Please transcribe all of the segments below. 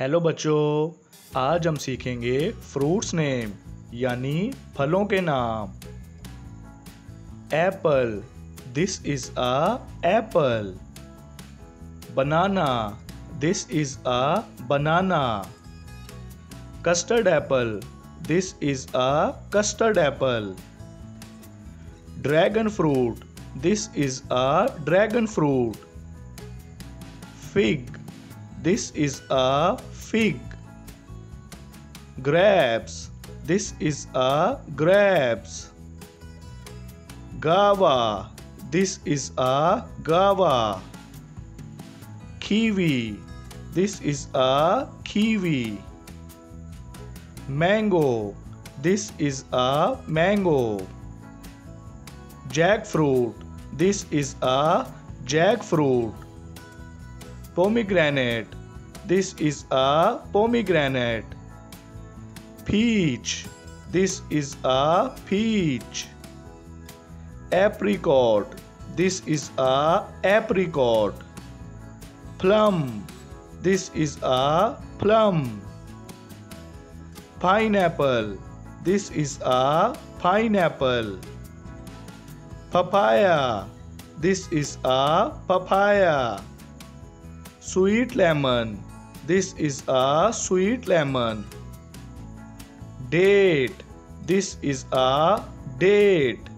Hello बच्चों, आज हम सीखेंगे फ्रूट्स नेम यानी फलों के नाम। Apple, this is a Apple. Banana, this is a banana. Custard Apple, this is a custard Apple. Dragon fruit, this is a dragon fruit. Fig, this is a fig. Grapes, this is a grapes. Guava, this is a guava. Kiwi, this is a kiwi. Mango, this is a mango. Jackfruit, this is a jackfruit. Pomegranate, this is a pomegranate. Peach, this is a peach. Apricot, this is a apricot. Plum, this is a plum. Pineapple, this is a pineapple. Papaya, this is a papaya. Sweet lemon, this is a sweet lemon. Date, this is a date.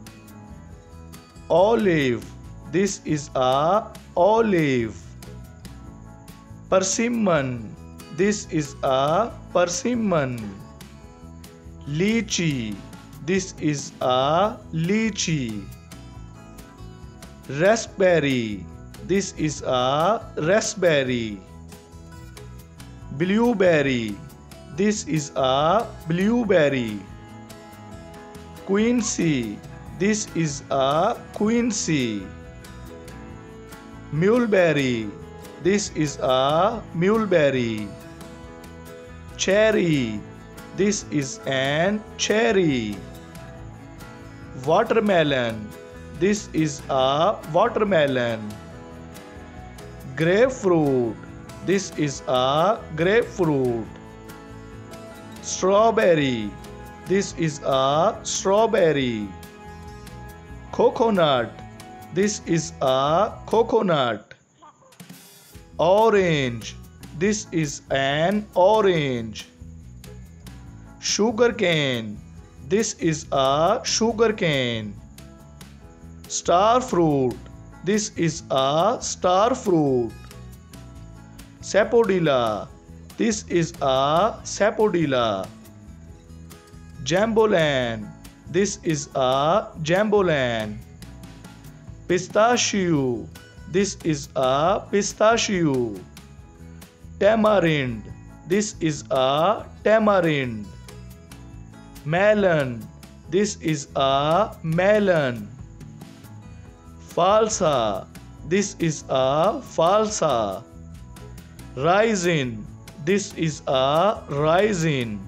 Olive, this is a olive. Persimmon, this is a persimmon. Lychee, this is a lychee. Raspberry, this is a raspberry. Blueberry, this is a blueberry. Quincy, this is a quincy. Mulberry, this is a mulberry. Cherry, this is an cherry. Watermelon, this is a watermelon. Grapefruit, this is a grapefruit. Strawberry, this is a strawberry. Coconut, this is a coconut. Orange, this is an orange. Sugarcane, this is a sugarcane. Star fruit, this is a star fruit. Sapodilla, this is a sapodilla. Jambolan, this is a jambolan. Pistachio, this is a pistachio. Tamarind, this is a tamarind. Melon, this is a melon. Falsa, this is a falsa. Raisin, this is a raisin.